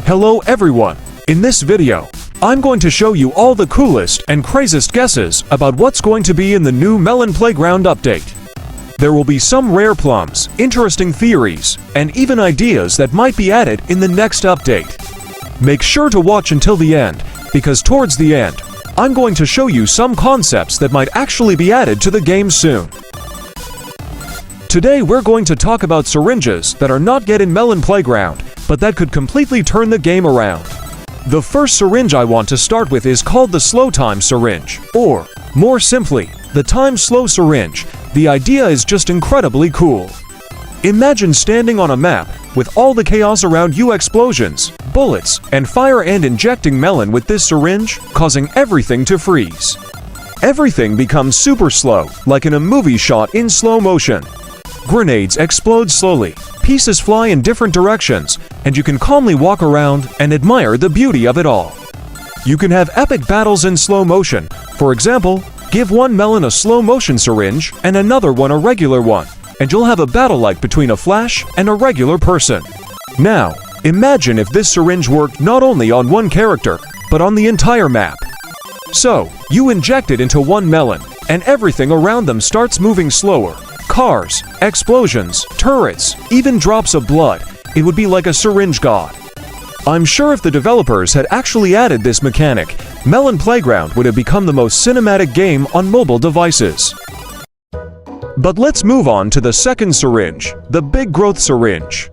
Hello everyone! In this video, I'm going to show you all the coolest and craziest guesses about what's going to be in the new Melon Playground update. There will be some rare plums, interesting theories, and even ideas that might be added in the next update. Make sure to watch until the end, because towards the end, I'm going to show you some concepts that might actually be added to the game soon. Today we're going to talk about syringes that are not yet in Melon Playground, but that could completely turn the game around. The first syringe I want to start with is called the slow time syringe, or, more simply, the time slow syringe. The idea is just incredibly cool. Imagine standing on a map with all the chaos around you, explosions, bullets, and fire, and injecting Melon with this syringe, causing everything to freeze. Everything becomes super slow, like in a movie shot in slow motion. Grenades explode slowly, pieces fly in different directions, and you can calmly walk around and admire the beauty of it all. You can have epic battles in slow motion. For example, give one Melon a slow motion syringe and another one a regular one, and you'll have a battle like between a Flash and a regular person. Now, imagine if this syringe worked not only on one character, but on the entire map. So, you inject it into one Melon, and everything around them starts moving slower. Cars, explosions, turrets, even drops of blood. It would be like a syringe god. I'm sure if the developers had actually added this mechanic, Melon Playground would have become the most cinematic game on mobile devices. But let's move on to the second syringe, the big growth syringe.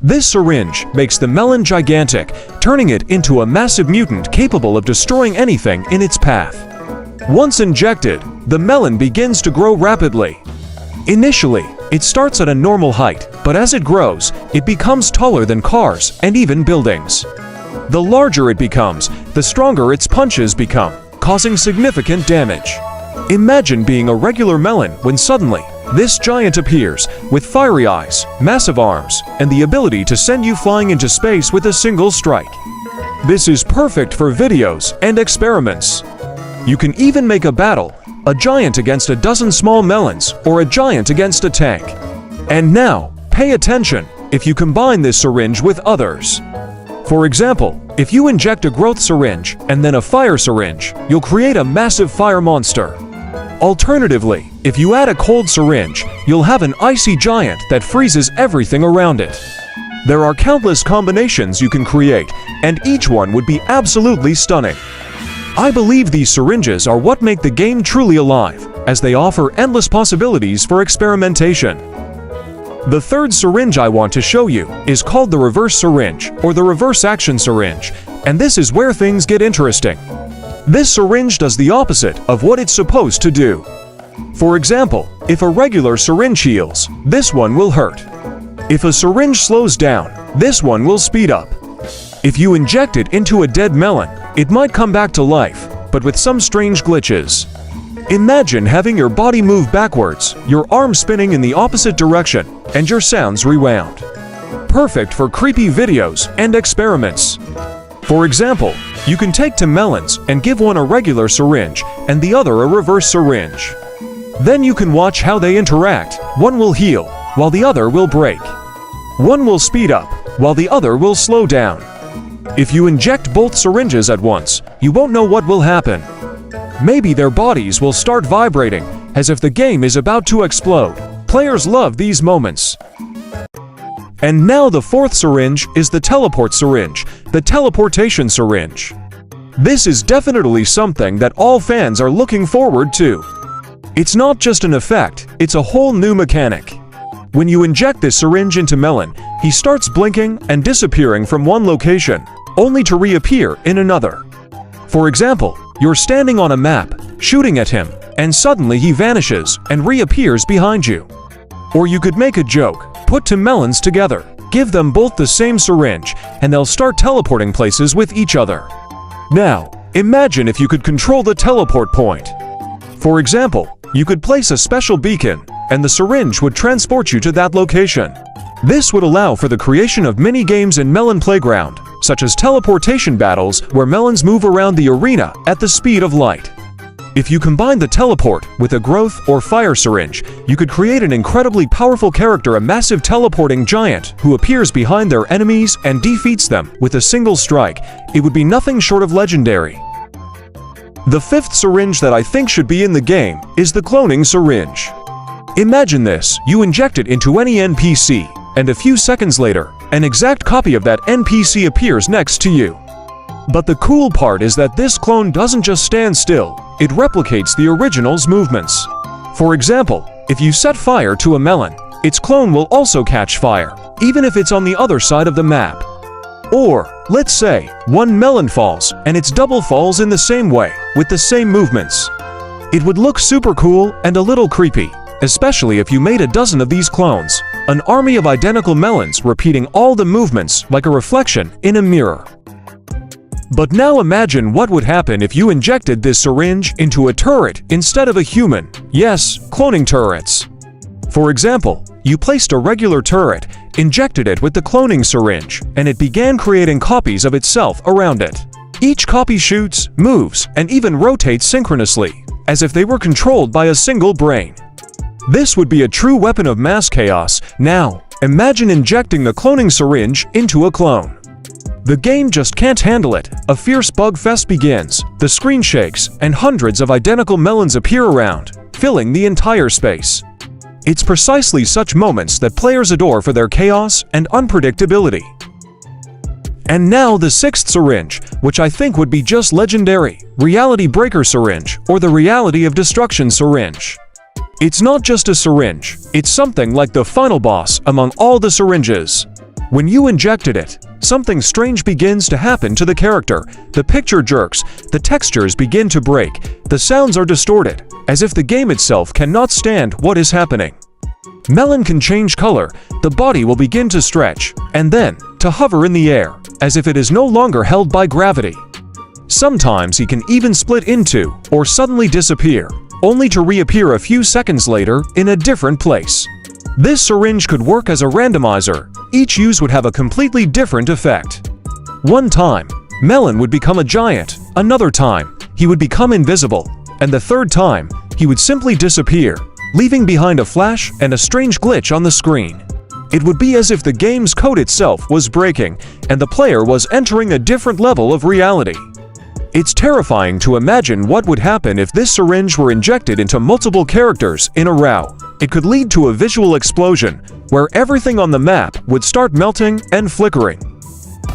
This syringe makes the Melon gigantic, turning it into a massive mutant capable of destroying anything in its path. Once injected, the Melon begins to grow rapidly. Initially, it starts at a normal height, but as it grows, it becomes taller than cars and even buildings. The larger it becomes, the stronger its punches become, causing significant damage. Imagine being a regular Melon when suddenly, this giant appears with fiery eyes, massive arms, and the ability to send you flying into space with a single strike. This is perfect for videos and experiments. You can even make a battle, a giant against a dozen small melons, or a giant against a tank. And now, pay attention if you combine this syringe with others. For example, if you inject a growth syringe and then a fire syringe, you'll create a massive fire monster. Alternatively, if you add a cold syringe, you'll have an icy giant that freezes everything around it. There are countless combinations you can create, and each one would be absolutely stunning. I believe these syringes are what make the game truly alive, as they offer endless possibilities for experimentation. The third syringe I want to show you is called the reverse syringe, or the reverse action syringe, and this is where things get interesting. This syringe does the opposite of what it's supposed to do. For example, if a regular syringe heals, this one will hurt. If a syringe slows down, this one will speed up. If you inject it into a dead Melon, it might come back to life, but with some strange glitches. Imagine having your body move backwards, your arm spinning in the opposite direction, and your sounds rewound. Perfect for creepy videos and experiments. For example, you can take two Melons and give one a regular syringe and the other a reverse syringe. Then you can watch how they interact. One will heal, while the other will break. One will speed up, while the other will slow down. If you inject both syringes at once, you won't know what will happen. Maybe their bodies will start vibrating, as if the game is about to explode. Players love these moments. And now the fourth syringe is the teleport syringe, the teleportation syringe. This is definitely something that all fans are looking forward to. It's not just an effect, it's a whole new mechanic. When you inject this syringe into Melon, he starts blinking and disappearing from one location, only to reappear in another. For example, you're standing on a map, shooting at him, and suddenly he vanishes and reappears behind you. Or you could make a joke, put two Melons together, give them both the same syringe, and they'll start teleporting places with each other. Now, imagine if you could control the teleport point. For example, you could place a special beacon, and the syringe would transport you to that location. This would allow for the creation of mini-games in Melon Playground, such as teleportation battles where Melons move around the arena at the speed of light. If you combine the teleport with a growth or fire syringe, you could create an incredibly powerful character, a massive teleporting giant who appears behind their enemies and defeats them with a single strike. It would be nothing short of legendary. The fifth syringe that I think should be in the game is the cloning syringe. Imagine this: you inject it into any NPC, and a few seconds later, an exact copy of that NPC appears next to you. But the cool part is that this clone doesn't just stand still, it replicates the original's movements. For example, if you set fire to a melon, its clone will also catch fire, even if it's on the other side of the map. Or, let's say, one melon falls, and its double falls in the same way, with the same movements. It would look super cool and a little creepy, especially if you made a dozen of these clones, an army of identical melons repeating all the movements like a reflection in a mirror. But now imagine what would happen if you injected this syringe into a turret instead of a human. Yes, cloning turrets. For example, you placed a regular turret, injected it with the cloning syringe, and it began creating copies of itself around it. Each copy shoots, moves, and even rotates synchronously, as if they were controlled by a single brain. This would be a true weapon of mass chaos. Now, imagine injecting the cloning syringe into a clone. The game just can't handle it. A fierce bug fest begins, the screen shakes, and hundreds of identical melons appear around, filling the entire space. It's precisely such moments that players adore for their chaos and unpredictability. And now the sixth syringe, which I think would be just legendary: Reality Breaker Syringe, or the Reality of Destruction Syringe. It's not just a syringe, it's something like the final boss among all the syringes. When you injected it, something strange begins to happen to the character. The picture jerks, the textures begin to break, the sounds are distorted, as if the game itself cannot stand what is happening. Melon can change color, the body will begin to stretch, and then to hover in the air, as if it is no longer held by gravity. Sometimes he can even split into, or suddenly disappear, only to reappear a few seconds later in a different place. This syringe could work as a randomizer. Each use would have a completely different effect. One time, Melon would become a giant, another time, he would become invisible, and the third time, he would simply disappear, leaving behind a flash and a strange glitch on the screen. It would be as if the game's code itself was breaking, and the player was entering a different level of reality. It's terrifying to imagine what would happen if this syringe were injected into multiple characters in a row. It could lead to a visual explosion, where everything on the map would start melting and flickering.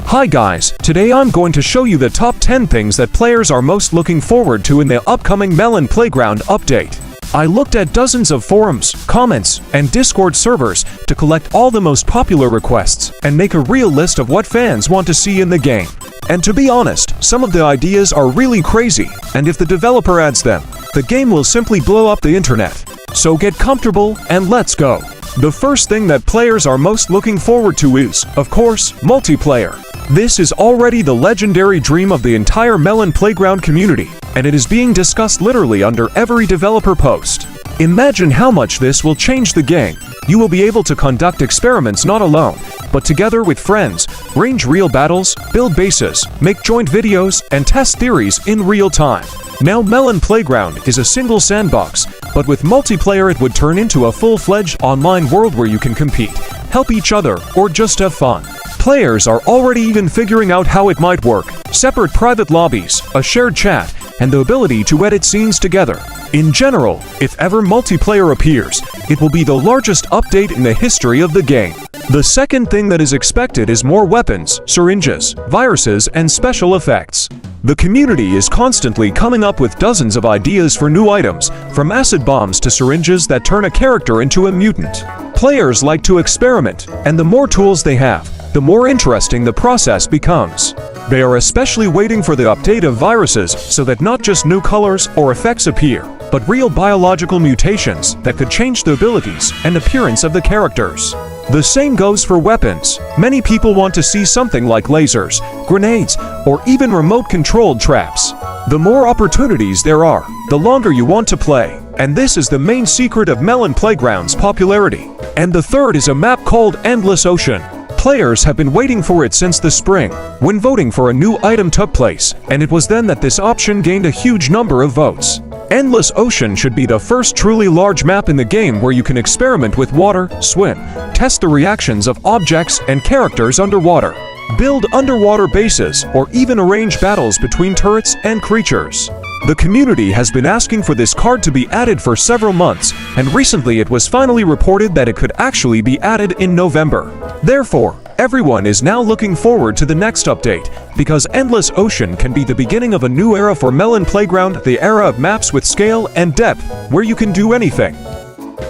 Hi guys, today I'm going to show you the top 10 things that players are most looking forward to in the upcoming Melon Playground update. I looked at dozens of forums, comments, and Discord servers to collect all the most popular requests and make a real list of what fans want to see in the game. And to be honest, some of the ideas are really crazy, and if the developer adds them, the game will simply blow up the internet. So get comfortable and let's go. The first thing that players are most looking forward to is, of course, multiplayer. This is already the legendary dream of the entire Melon Playground community, and it is being discussed literally under every developer post. Imagine how much this will change the game. You will be able to conduct experiments not alone, but together with friends, range real battles, build bases, make joint videos, and test theories in real time. Now Melon Playground is a single sandbox, but with multiplayer it would turn into a full-fledged online world where you can compete, help each other, or just have fun. Players are already even figuring out how it might work: separate private lobbies, a shared chat, and the ability to edit scenes together. In general, if ever multiplayer appears, it will be the largest update in the history of the game. The second thing that is expected is more weapons, syringes, viruses, and special effects. The community is constantly coming up with dozens of ideas for new items, from acid bombs to syringes that turn a character into a mutant. Players like to experiment, and the more tools they have, the more interesting the process becomes. They are especially waiting for the update of viruses so that not just new colors or effects appear, but real biological mutations that could change the abilities and appearance of the characters. The same goes for weapons. Many people want to see something like lasers, grenades, or even remote-controlled traps. The more opportunities there are, the longer you want to play, and this is the main secret of Melon Playground's popularity. And the third is a map called Endless Ocean. Players have been waiting for it since the spring, when voting for a new item took place, and it was then that this option gained a huge number of votes. Endless Ocean should be the first truly large map in the game where you can experiment with water, swim, test the reactions of objects and characters underwater, build underwater bases, or even arrange battles between turrets and creatures. The community has been asking for this card to be added for several months, and recently it was finally reported that it could actually be added in November. Therefore, everyone is now looking forward to the next update, because Endless Ocean can be the beginning of a new era for Melon Playground, the era of maps with scale and depth, where you can do anything.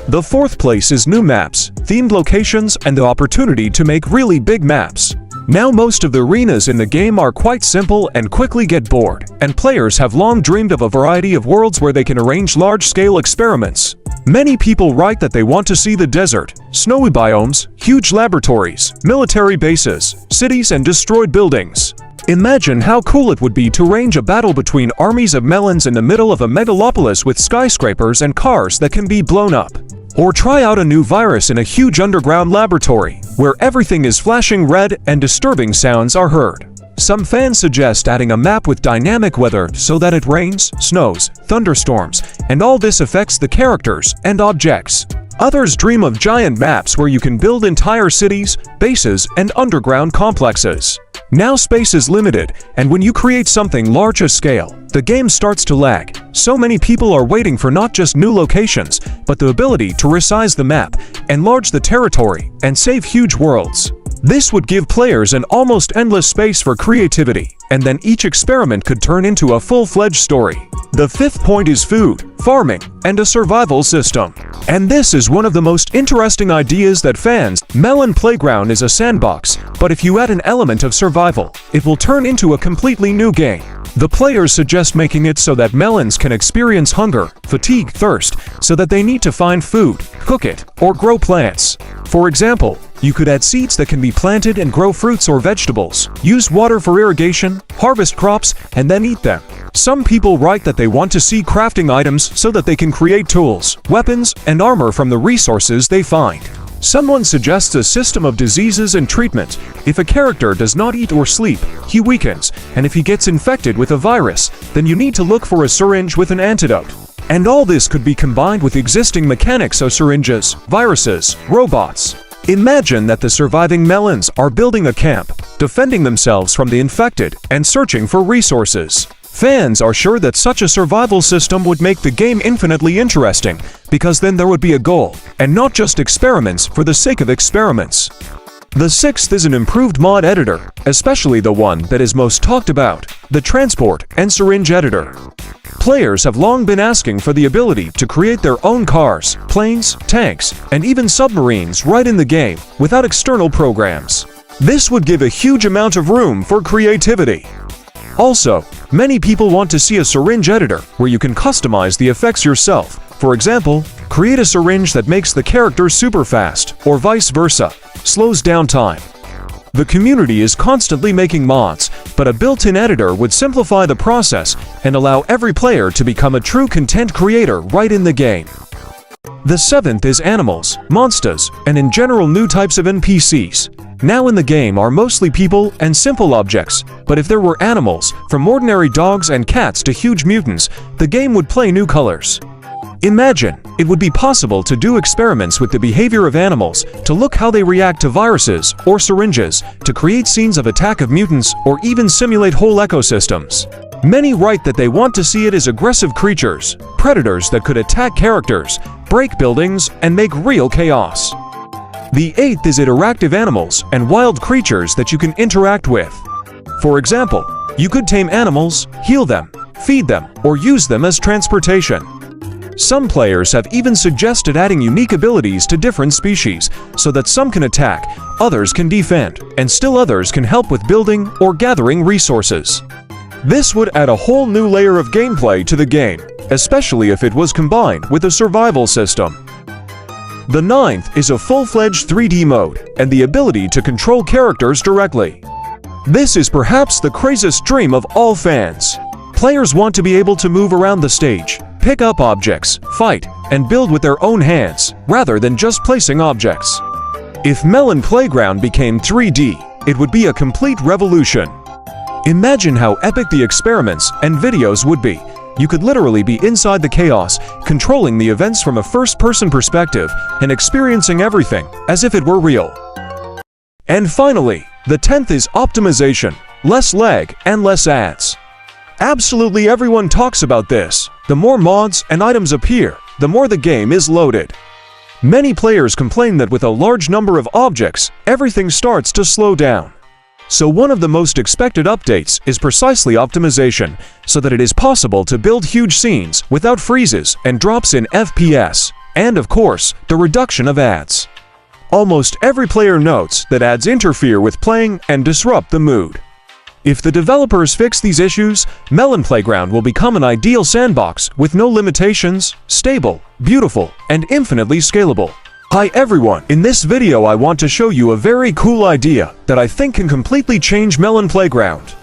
The fourth place is new maps, themed locations, and the opportunity to make really big maps. Now most of the arenas in the game are quite simple and quickly get bored, and players have long dreamed of a variety of worlds where they can arrange large-scale experiments. Many people write that they want to see the desert, snowy biomes, huge laboratories, military bases, cities, and destroyed buildings. Imagine how cool it would be to arrange a battle between armies of melons in the middle of a megalopolis with skyscrapers and cars that can be blown up. Or try out a new virus in a huge underground laboratory, where everything is flashing red and disturbing sounds are heard. Some fans suggest adding a map with dynamic weather so that it rains, snows, thunderstorms, and all this affects the characters and objects. Others dream of giant maps where you can build entire cities, bases, and underground complexes. Now space is limited, and when you create something larger scale, the game starts to lag. So many people are waiting for not just new locations, but the ability to resize the map, enlarge the territory, and save huge worlds. This would give players an almost endless space for creativity, and then each experiment could turn into a full-fledged story. The fifth point is food, farming, and a survival system. And this is one of the most interesting ideas that fans. Melon Playground is a sandbox, but if you add an element of survival, it will turn into a completely new game. The players suggest making it so that melons can experience hunger, fatigue, thirst, so that they need to find food, cook it, or grow plants. For example, you could add seeds that can be planted and grow fruits or vegetables, use water for irrigation, harvest crops, and then eat them. Some people write that they want to see crafting items so that they can create tools, weapons, and armor from the resources they find. Someone suggests a system of diseases and treatment. If a character does not eat or sleep, he weakens, and if he gets infected with a virus, then you need to look for a syringe with an antidote. And all this could be combined with existing mechanics of syringes, viruses, robots. Imagine that the surviving melons are building a camp, defending themselves from the infected, and searching for resources. Fans are sure that such a survival system would make the game infinitely interesting, because then there would be a goal, and not just experiments for the sake of experiments. The sixth is an improved mod editor, especially the one that is most talked about, the Transport and Syringe Editor. Players have long been asking for the ability to create their own cars, planes, tanks, and even submarines right in the game, without external programs. This would give a huge amount of room for creativity. Also, many people want to see a syringe editor where you can customize the effects yourself. For example, create a syringe that makes the character super fast, or vice versa, slows down time. The community is constantly making mods, but a built-in editor would simplify the process and allow every player to become a true content creator right in the game. The seventh is animals, monsters, and in general new types of NPCs. Now in the game are mostly people and simple objects, but if there were animals, from ordinary dogs and cats to huge mutants, the game would play new colors. Imagine, it would be possible to do experiments with the behavior of animals, to look how they react to viruses or syringes, to create scenes of attack of mutants, or even simulate whole ecosystems. Many write that they want to see it as aggressive creatures, predators that could attack characters, break buildings, and make real chaos. The eighth is interactive animals and wild creatures that you can interact with. For example, you could tame animals, heal them, feed them, or use them as transportation. Some players have even suggested adding unique abilities to different species, so that some can attack, others can defend, and still others can help with building or gathering resources. This would add a whole new layer of gameplay to the game, especially if it was combined with a survival system. The ninth is a full-fledged 3D mode and the ability to control characters directly. This is perhaps the craziest dream of all fans. Players want to be able to move around the stage, pick up objects, fight, and build with their own hands, rather than just placing objects. If Melon Playground became 3D, it would be a complete revolution. Imagine how epic the experiments and videos would be. You could literally be inside the chaos, controlling the events from a first-person perspective and experiencing everything as if it were real. And finally, the 10th is optimization. Less lag and less ads. Absolutely everyone talks about this. The more mods and items appear, the more the game is loaded. Many players complain that with a large number of objects, everything starts to slow down. So one of the most expected updates is precisely optimization, so that it is possible to build huge scenes without freezes and drops in FPS, and of course, the reduction of ads. Almost every player notes that ads interfere with playing and disrupt the mood. If the developers fix these issues, Melon Playground will become an ideal sandbox with no limitations, stable, beautiful, and infinitely scalable. Hi everyone, in this video I want to show you a very cool idea that I think can completely change Melon Playground.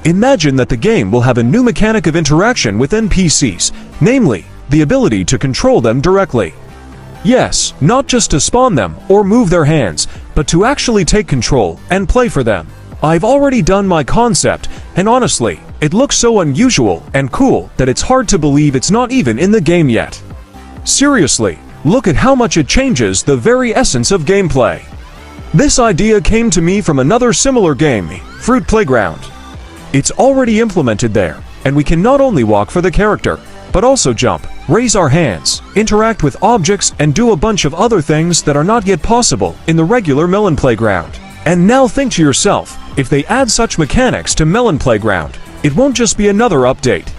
Imagine that the game will have a new mechanic of interaction with NPCs, namely, the ability to control them directly. Yes, not just to spawn them or move their hands, but to actually take control and play for them. I've already done my concept, and honestly, it looks so unusual and cool that it's hard to believe it's not even in the game yet. Seriously, look at how much it changes the very essence of gameplay. This idea came to me from another similar game, Fruit Playground. It's already implemented there, and we can not only walk for the character, but also jump, raise our hands, interact with objects, and do a bunch of other things that are not yet possible in the regular Melon Playground. And now think to yourself, if they add such mechanics to Melon Playground, it won't just be another update.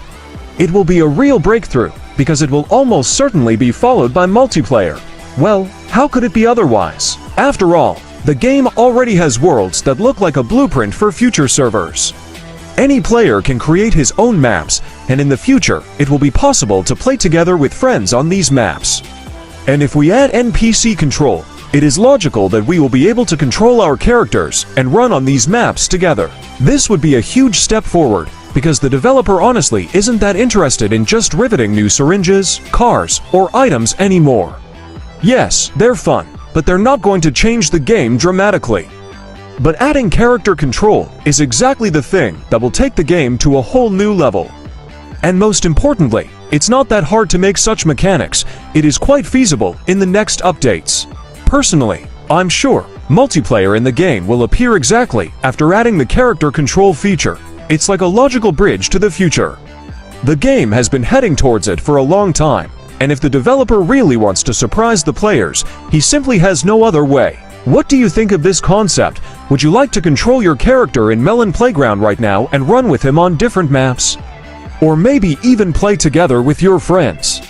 It will be a real breakthrough, because it will almost certainly be followed by multiplayer. Well, how could it be otherwise? After all, the game already has worlds that look like a blueprint for future servers. Any player can create his own maps, and in the future, it will be possible to play together with friends on these maps. And if we add NPC control, it is logical that we will be able to control our characters and run on these maps together. This would be a huge step forward, because the developer honestly isn't that interested in just riveting new syringes, cars, or items anymore. Yes, they're fun, but they're not going to change the game dramatically. But adding character control is exactly the thing that will take the game to a whole new level. And most importantly, it's not that hard to make such mechanics. It is quite feasible in the next updates. Personally, I'm sure multiplayer in the game will appear exactly after adding the character control feature. It's like a logical bridge to the future. The game has been heading towards it for a long time, and if the developer really wants to surprise the players, he simply has no other way. What do you think of this concept? Would you like to control your character in Melon Playground right now and run with him on different maps? Or maybe even play together with your friends?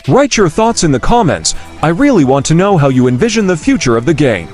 Write your thoughts in the comments. I really want to know how you envision the future of the game.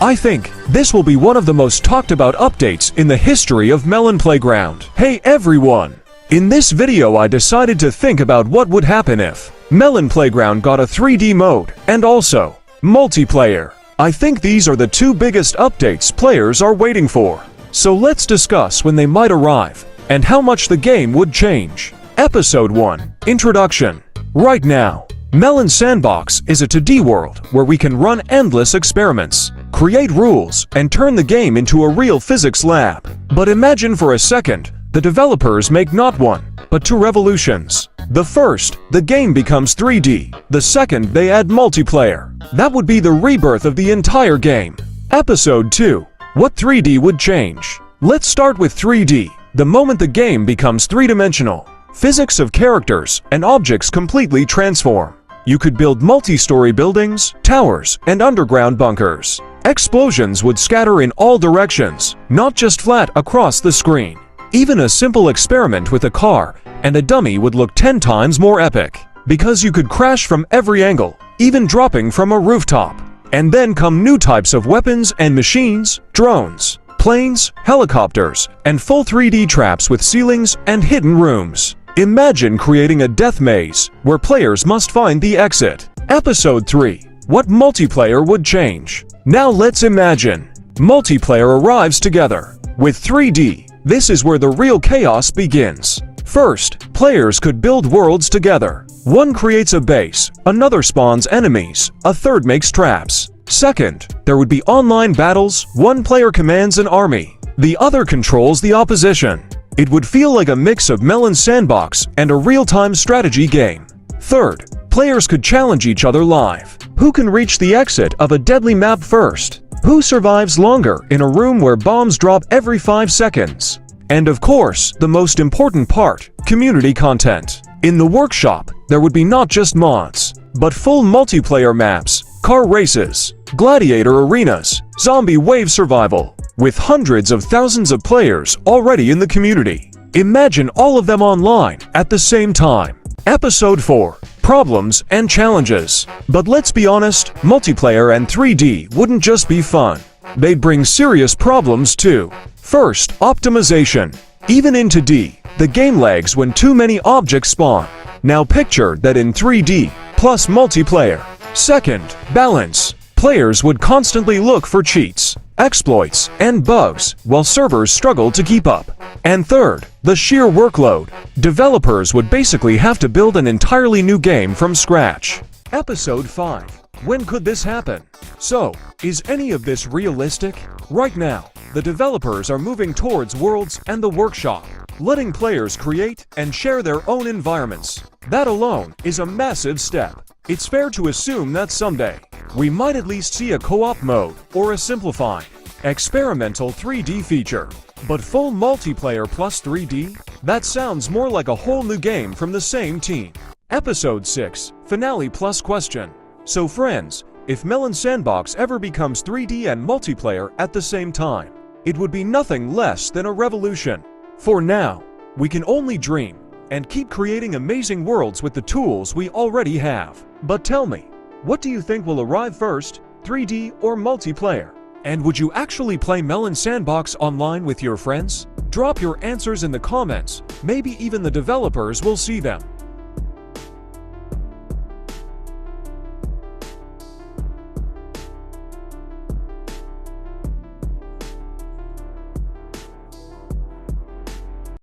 I think this will be one of the most talked about updates in the history of Melon Playground. Hey everyone! In this video I decided to think about what would happen if Melon Playground got a 3D mode and also multiplayer. I think these are the two biggest updates players are waiting for. So let's discuss when they might arrive and how much the game would change. Episode 1. Introduction. Right now, Melon Sandbox is a 2D world where we can run endless experiments, create rules, and turn the game into a real physics lab. But imagine for a second, the developers make not one, but two revolutions. The first, the game becomes 3D. The second, they add multiplayer. That would be the rebirth of the entire game. Episode 2. What 3D would change? Let's start with 3D. The moment the game becomes three-dimensional, physics of characters and objects completely transform. You could build multi-story buildings, towers, and underground bunkers. Explosions would scatter in all directions, not just flat across the screen. Even a simple experiment with a car and a dummy would look 10 times more epic, because you could crash from every angle, even dropping from a rooftop. And then come new types of weapons and machines, drones, planes, helicopters, and full 3D traps with ceilings and hidden rooms. Imagine creating a death maze where players must find the exit. Episode 3. What multiplayer would change? Now let's imagine multiplayer arrives together. With 3D, this is where the real chaos begins. First, players could build worlds together. One creates a base, another spawns enemies, a third makes traps. Second, there would be online battles. One player commands an army, the other controls the opposition. It would feel like a mix of Melon Sandbox and a real-time strategy game. Third, players could challenge each other live. Who can reach the exit of a deadly map first? Who survives longer in a room where bombs drop every 5 seconds? And of course, the most important part, community content. In the workshop, there would be not just mods, but full multiplayer maps, car races, gladiator arenas, zombie wave survival, with hundreds of thousands of players already in the community. Imagine all of them online at the same time. Episode 4. Problems and challenges. But let's be honest, multiplayer and 3D wouldn't just be fun. They'd bring serious problems too. First, optimization. Even in 2D, the game lags when too many objects spawn. Now picture that in 3D plus multiplayer. Second, balance. Players would constantly look for cheats, exploits, and bugs, while servers struggle to keep up. And third, the sheer workload. Developers would basically have to build an entirely new game from scratch. Episode 5. When could this happen? So, is any of this realistic? Right now, the developers are moving towards Worlds and the Workshop, letting players create and share their own environments. That alone is a massive step. It's fair to assume that someday, we might at least see a co-op mode or a simplified, experimental 3D feature. But full multiplayer plus 3D? That sounds more like a whole new game from the same team. Episode 6, Finale plus question. So friends, if Melon Sandbox ever becomes 3D and multiplayer at the same time, it would be nothing less than a revolution. For now, we can only dream and keep creating amazing worlds with the tools we already have. But tell me, what do you think will arrive first, 3D or multiplayer? And would you actually play Melon Sandbox online with your friends? Drop your answers in the comments, maybe even the developers will see them.